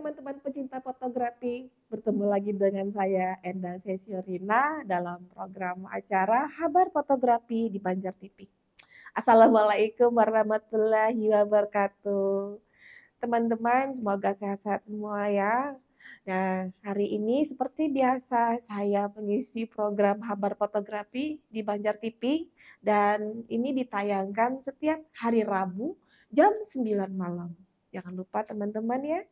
teman-teman pecinta fotografi, bertemu lagi dengan saya Enda Sesiorina dalam program acara Kabar Fotografi di Banjar TV. Assalamualaikum warahmatullahi wabarakatuh. Teman-teman, semoga sehat-sehat semua ya. Nah, hari ini seperti biasa saya mengisi program Kabar Fotografi di Banjar TV dan ini ditayangkan setiap hari Rabu jam 9 malam. Jangan lupa teman-teman ya.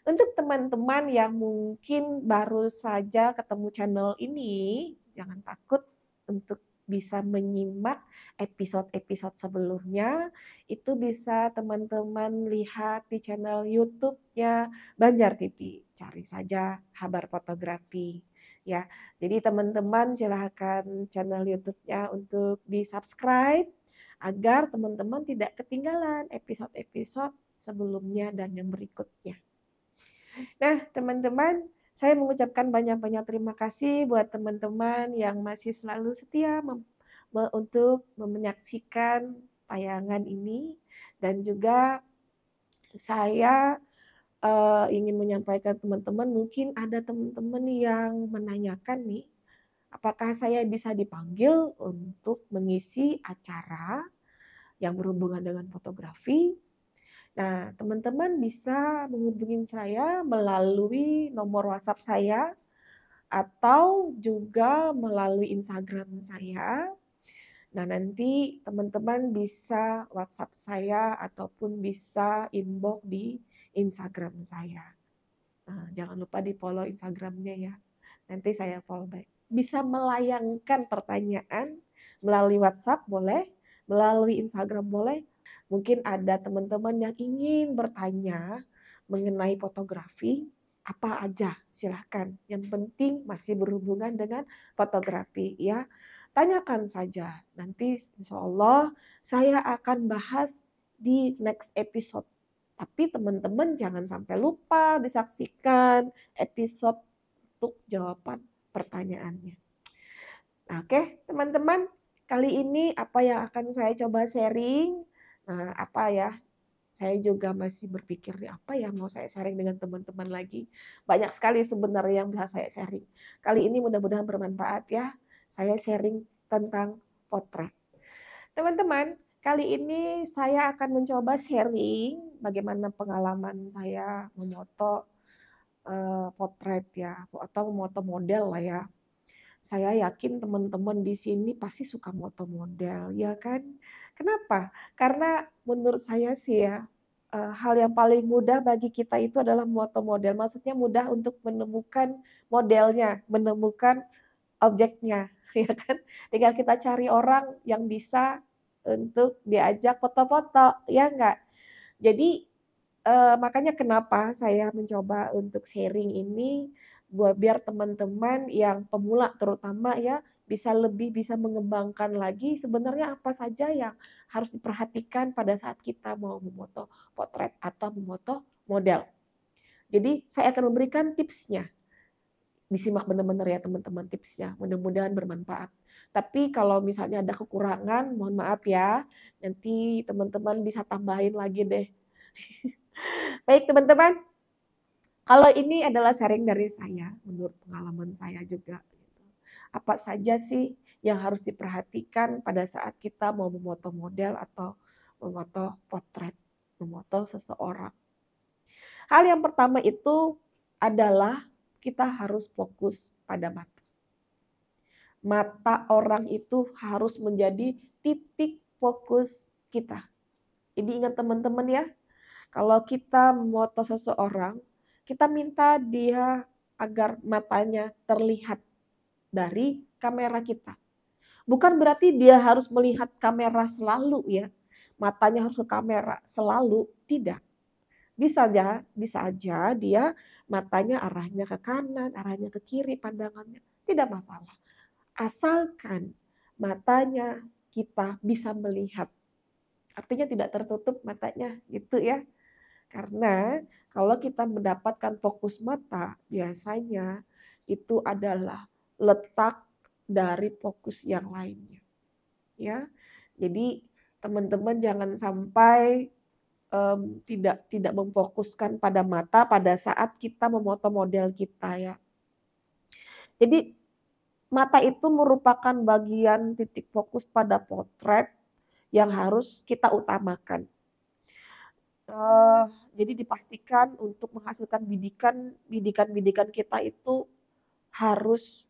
Untuk teman-teman yang mungkin baru saja ketemu channel ini, jangan takut untuk bisa menyimak episode-episode sebelumnya. Itu bisa teman-teman lihat di channel YouTube-nya Banjar TV. Cari saja Kabar Fotografi. Ya, jadi teman-teman silahkan channel YouTube-nya untuk di-subscribe agar teman-teman tidak ketinggalan episode-episode sebelumnya dan yang berikutnya. Nah, teman-teman, saya mengucapkan banyak-banyak terima kasih buat teman-teman yang masih selalu setia untuk menyaksikan tayangan ini dan juga saya ingin menyampaikan teman-teman, mungkin ada teman-teman yang menanyakan nih, apakah saya bisa dipanggil untuk mengisi acara yang berhubungan dengan fotografi. Nah, teman-teman bisa menghubungi saya melalui nomor WhatsApp saya atau juga melalui Instagram saya. Nah, nanti teman-teman bisa WhatsApp saya ataupun bisa inbox di Instagram saya. Nah, jangan lupa di-follow Instagramnya ya. Nanti saya follow back. Bisa melayangkan pertanyaan melalui WhatsApp boleh, melalui Instagram boleh. Mungkin ada teman-teman yang ingin bertanya mengenai fotografi, apa aja silahkan. Yang penting masih berhubungan dengan fotografi ya. Tanyakan saja, nanti insya Allah saya akan bahas di next episode. Tapi teman-teman jangan sampai lupa disaksikan episode untuk jawaban pertanyaannya. Nah, oke, teman-teman, kali ini apa yang akan saya coba sharing? Nah, apa ya? Saya juga masih berpikir apa ya mau saya sharing dengan teman-teman lagi. Banyak sekali sebenarnya yang bisa saya sharing. Kali ini mudah-mudahan bermanfaat ya. Saya sharing tentang potret. Teman-teman, kali ini saya akan mencoba sharing bagaimana pengalaman saya memoto potret ya, atau memoto model lah ya. Saya yakin teman-teman di sini pasti suka moto model, ya kan? Kenapa? Karena menurut saya sih ya, hal yang paling mudah bagi kita itu adalah moto model. Maksudnya mudah untuk menemukan modelnya, menemukan objeknya, ya kan? Tinggal kita cari orang yang bisa untuk diajak foto-foto, ya enggak? Jadi makanya kenapa saya mencoba untuk sharing ini biar teman-teman yang pemula terutama ya bisa mengembangkan lagi sebenarnya apa saja yang harus diperhatikan pada saat kita mau memoto potret atau memoto model. Jadi saya akan memberikan tipsnya. Disimak benar-benar ya teman-teman tipsnya, mudah-mudahan bermanfaat. Tapi kalau misalnya ada kekurangan, mohon maaf ya, nanti teman-teman bisa tambahin lagi deh. Baik teman-teman, kalau ini adalah sharing dari saya, menurut pengalaman saya juga. Apa saja sih yang harus diperhatikan pada saat kita mau memoto model atau memoto potret, memoto seseorang. Hal yang pertama itu adalah kita harus fokus pada mata. Mata orang itu harus menjadi titik fokus kita. Ini ingat teman-teman ya, kalau kita memoto seseorang, kita minta dia agar matanya terlihat dari kamera kita. Bukan berarti dia harus melihat kamera selalu ya. Matanya harus ke kamera selalu, tidak. Bisa aja dia matanya arahnya ke kanan, arahnya ke kiri, pandangannya. Tidak masalah. Asalkan matanya kita bisa melihat. Artinya tidak tertutup matanya gitu ya. Karena kalau kita mendapatkan fokus mata, biasanya itu adalah letak dari fokus yang lainnya. Ya, jadi teman-teman jangan sampai tidak memfokuskan pada mata pada saat kita memoto model kita ya. Jadi mata itu merupakan bagian titik fokus pada potret yang harus kita utamakan. Jadi dipastikan untuk menghasilkan bidikan kita itu harus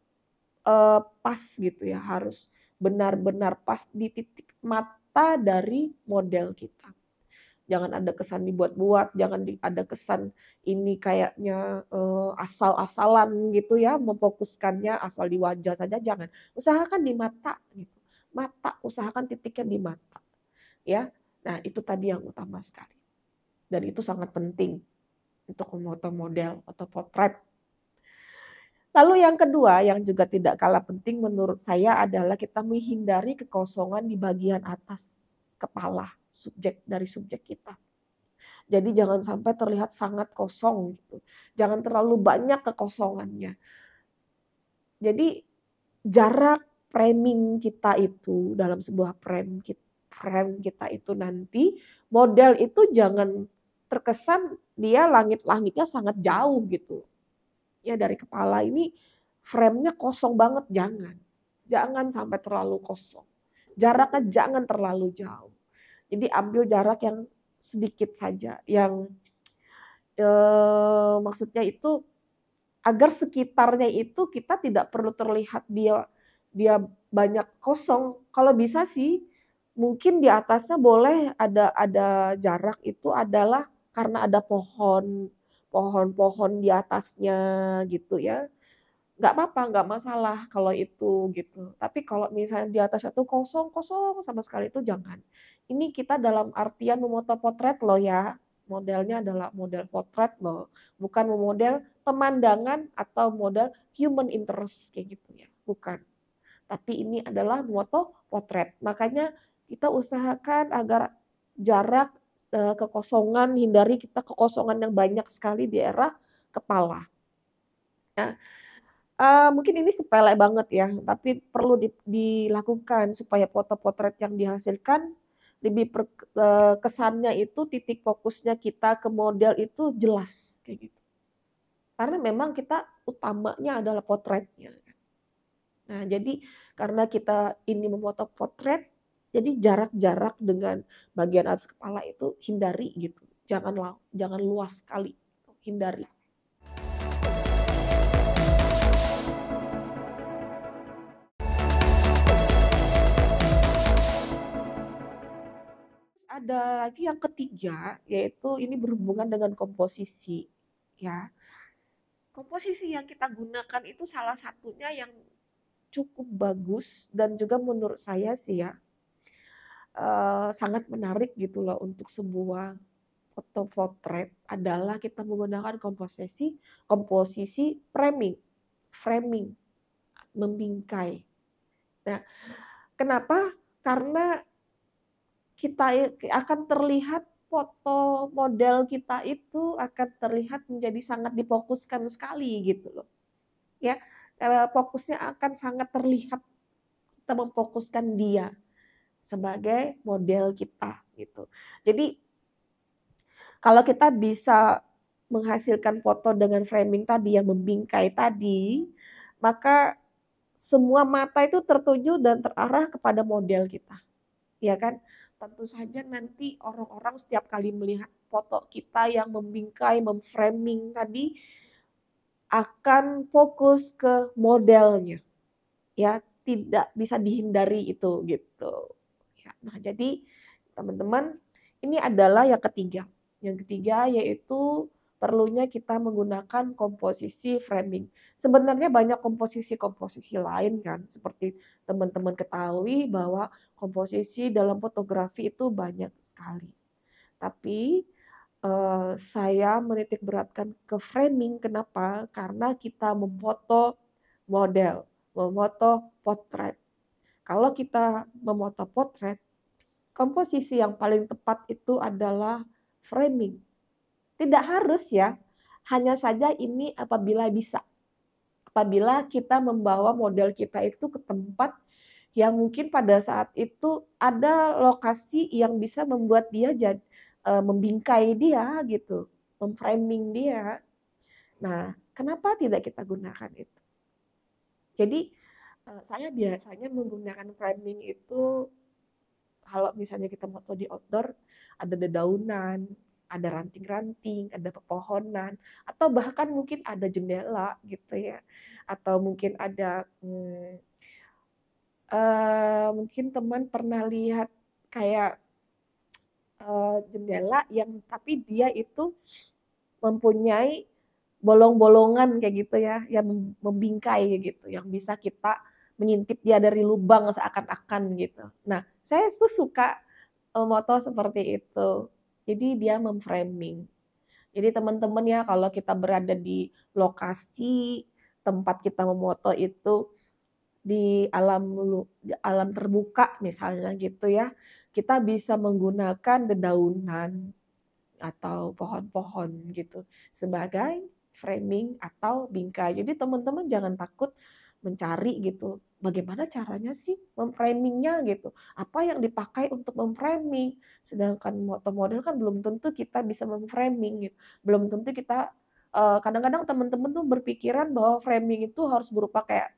pas gitu ya, harus benar-benar pas di titik mata dari model kita. Jangan ada kesan dibuat-buat, jangan ada kesan ini kayaknya asal-asalan gitu ya, memfokuskannya asal di wajah saja, jangan. Usahakan di mata gitu. Mata, usahakan titiknya di mata ya. Nah, itu tadi yang utama sekali. Dan itu sangat penting untuk memfoto model atau potret. Lalu yang kedua yang juga tidak kalah penting menurut saya adalah kita menghindari kekosongan di bagian atas kepala dari subjek kita. Jadi jangan sampai terlihat sangat kosong gitu. Jangan terlalu banyak kekosongannya. Jadi jarak framing kita itu dalam sebuah frame kita itu nanti model itu jangan terkesan dia langit-langitnya sangat jauh gitu. Ya dari kepala ini frame-nya kosong banget, jangan. Jangan sampai terlalu kosong. Jaraknya jangan terlalu jauh. Jadi ambil jarak yang sedikit saja, yang maksudnya itu agar sekitarnya itu kita tidak perlu terlihat dia banyak kosong. Kalau bisa sih mungkin di atasnya boleh ada jarak itu adalah karena ada pohon-pohon di atasnya gitu ya. Nggak apa-apa, nggak masalah kalau itu gitu. Tapi kalau misalnya di atasnya tuh kosong sama sekali itu jangan. Ini kita dalam artian memoto potret loh ya. Modelnya adalah model potret loh. Bukan memodel pemandangan atau model human interest kayak gitu ya. Bukan. Tapi ini adalah moto potret. Makanya kita usahakan agar jarak kekosongan, hindari kita kekosongan yang banyak sekali di daerah kepala. Nah, mungkin ini sepele banget ya, tapi perlu dilakukan supaya foto potret yang dihasilkan lebih kesannya itu titik fokusnya kita ke model itu jelas kayak gitu. Karena memang kita utamanya adalah potretnya. Nah, jadi karena kita ini memfoto potret, jadi jarak-jarak dengan bagian atas kepala itu hindari gitu. Jangan luas sekali, hindari. Ada lagi yang ketiga, yaitu ini berhubungan dengan komposisi, ya. Komposisi yang kita gunakan itu salah satunya yang cukup bagus dan juga menurut saya sih ya, sangat menarik gitu loh untuk sebuah foto potret adalah kita menggunakan komposisi framing, framing, membingkai. Nah, kenapa? Karena kita akan terlihat foto model kita itu akan terlihat menjadi sangat difokuskan sekali gitu loh. Ya, fokusnya akan sangat terlihat kita memfokuskan dia sebagai model kita gitu. Jadi kalau kita bisa menghasilkan foto dengan framing tadi yang membingkai tadi, maka semua mata itu tertuju dan terarah kepada model kita. Ya kan? Tentu saja nanti orang-orang setiap kali melihat foto kita yang membingkai, memframing tadi akan fokus ke modelnya. Ya, tidak bisa dihindari itu gitu. Ya, nah, jadi teman-teman, ini adalah yang ketiga. Yang ketiga yaitu perlunya kita menggunakan komposisi framing. Sebenarnya banyak komposisi-komposisi lain kan, seperti teman-teman ketahui bahwa komposisi dalam fotografi itu banyak sekali. Tapi saya menitik beratkan ke framing, kenapa? Karena kita memfoto model, memfoto potret. Kalau kita memoto potret, komposisi yang paling tepat itu adalah framing. Tidak harus ya, hanya saja ini apabila bisa. Apabila kita membawa model kita itu ke tempat yang mungkin pada saat itu ada lokasi yang bisa membuat dia membingkai dia gitu, memframing dia. Nah, kenapa tidak kita gunakan itu? Jadi, saya biasanya menggunakan framing itu kalau misalnya kita foto di outdoor, ada dedaunan, ada ranting-ranting, ada pepohonan, atau bahkan mungkin ada jendela gitu ya, atau mungkin ada, mungkin teman pernah lihat kayak, jendela yang tapi dia itu mempunyai bolong-bolongan kayak gitu ya, yang membingkai gitu, yang bisa kita mengintip dia dari lubang seakan-akan gitu. Nah, saya tuh suka, moto seperti itu. Jadi dia memframing. Jadi teman-teman ya kalau kita berada di lokasi tempat kita memoto itu di alam terbuka misalnya gitu ya, kita bisa menggunakan dedaunan atau pohon-pohon gitu sebagai framing atau bingkai. Jadi teman-teman jangan takut mencari gitu, bagaimana caranya sih memframingnya gitu, apa yang dipakai untuk memframing. Sedangkan moto model kan belum tentu kita bisa memframing gitu, belum tentu kita kadang-kadang teman-teman tuh berpikiran bahwa framing itu harus berupa kayak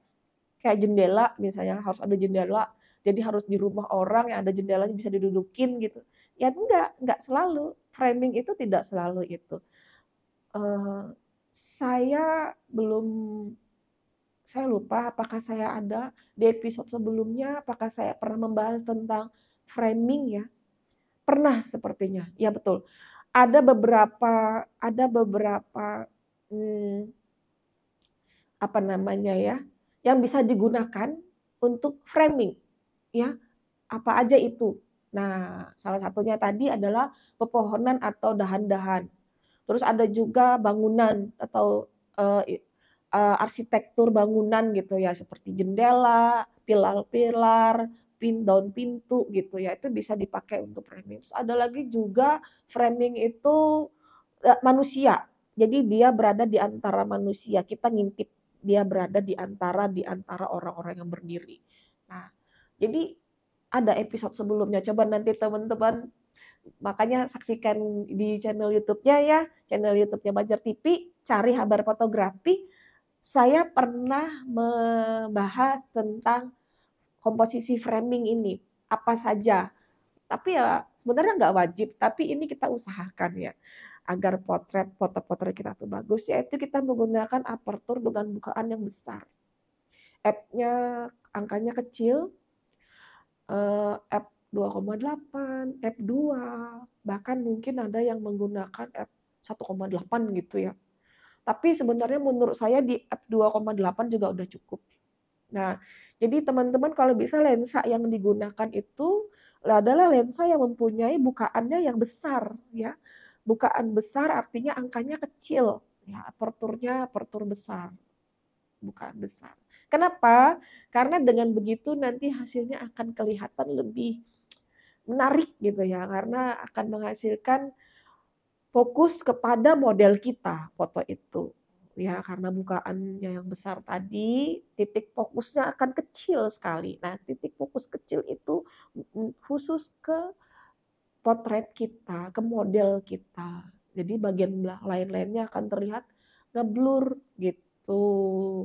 kayak jendela misalnya, harus ada jendela, jadi harus di rumah orang yang ada jendelanya bisa didudukin gitu. Ya enggak selalu, framing itu tidak selalu itu. Eee, saya belum saya lupa apakah saya ada di episode sebelumnya, apakah saya pernah membahas tentang framing ya? Pernah sepertinya, ya betul. Ada beberapa, mmm, apa namanya ya, yang bisa digunakan untuk framing, ya. Apa aja itu? Nah, salah satunya tadi adalah pepohonan atau dahan-dahan. Terus ada juga bangunan atau, arsitektur bangunan gitu ya, seperti jendela, pilar-pilar, daun pintu gitu ya, itu bisa dipakai untuk framing. Terus ada lagi juga framing itu, manusia. Jadi dia berada di antara manusia, kita ngintip dia berada di antara orang-orang yang berdiri. Nah, jadi ada episode sebelumnya, coba nanti teman-teman makanya saksikan di channel YouTube-nya ya, channel YouTube-nya Banjar TV, cari Habar Fotografi. Saya pernah membahas tentang komposisi framing ini, apa saja. Tapi ya sebenarnya nggak wajib, tapi ini kita usahakan ya, agar foto-potret kita tuh bagus, yaitu kita menggunakan apertur dengan bukaan yang besar. F-nya angkanya kecil, f2,8, f2, bahkan mungkin ada yang menggunakan f1,8 gitu ya. Tapi sebenarnya menurut saya di f2,8 juga udah cukup. Nah, jadi teman-teman kalau bisa lensa yang digunakan itu adalah lensa yang mempunyai bukaannya yang besar ya. Bukaan besar artinya angkanya kecil, ya aperturnya apertur besar, bukaan besar. Kenapa? Karena dengan begitu nanti hasilnya akan kelihatan lebih menarik gitu ya, karena akan menghasilkan fokus kepada model kita foto itu. Ya, karena bukaannya yang besar tadi, titik fokusnya akan kecil sekali. Nah, titik fokus kecil itu khusus ke potret kita, ke model kita. Jadi bagian lain-lainnya akan terlihat ngeblur gitu.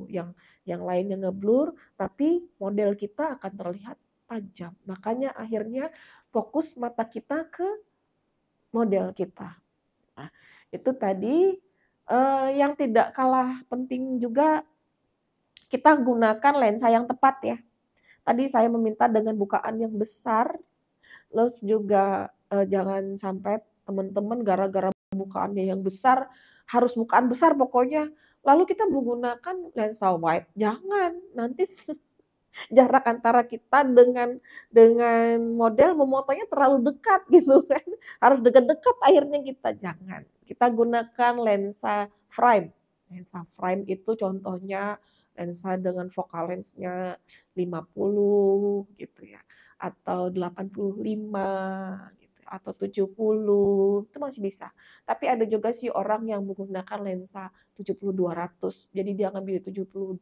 Yang lainnya ngeblur, tapi model kita akan terlihat tajam. Makanya akhirnya fokus mata kita ke model kita. Nah, itu tadi, yang tidak kalah penting juga kita gunakan lensa yang tepat ya. Tadi saya meminta dengan bukaan yang besar, terus juga, jangan sampai teman-teman gara-gara bukaannya yang besar, harus bukaan besar pokoknya, lalu kita menggunakan lensa wide, jangan, nanti jarak antara kita dengan model memotonya terlalu dekat gitu kan, harus dekat-dekat akhirnya kita, jangan. Kita gunakan lensa frame. Lensa frame itu contohnya lensa dengan focal length-nya 50 gitu ya, atau 85 gitu, atau 70, itu masih bisa. Tapi ada juga sih orang yang menggunakan lensa 70-200, jadi dia ngambil di 70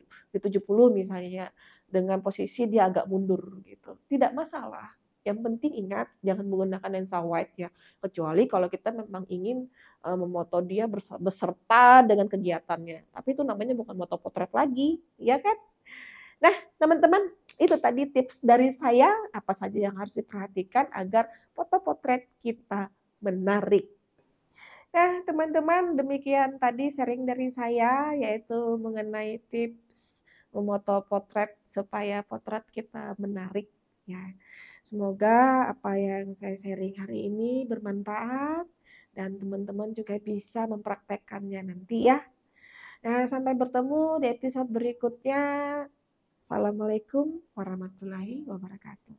misalnya, dengan posisi dia agak mundur gitu, tidak masalah. Yang penting ingat jangan menggunakan lensa wide ya, kecuali kalau kita memang ingin memoto dia beserta dengan kegiatannya. Tapi itu namanya bukan moto potret lagi, ya kan? Nah, teman-teman, itu tadi tips dari saya, apa saja yang harus diperhatikan agar foto potret kita menarik. Nah, teman-teman, demikian tadi sharing dari saya, yaitu mengenai tips memoto potret supaya potret kita menarik. Ya, semoga apa yang saya sharing hari ini bermanfaat dan teman-teman juga bisa mempraktekkannya nanti ya. Nah, sampai bertemu di episode berikutnya. Assalamualaikum warahmatullahi wabarakatuh.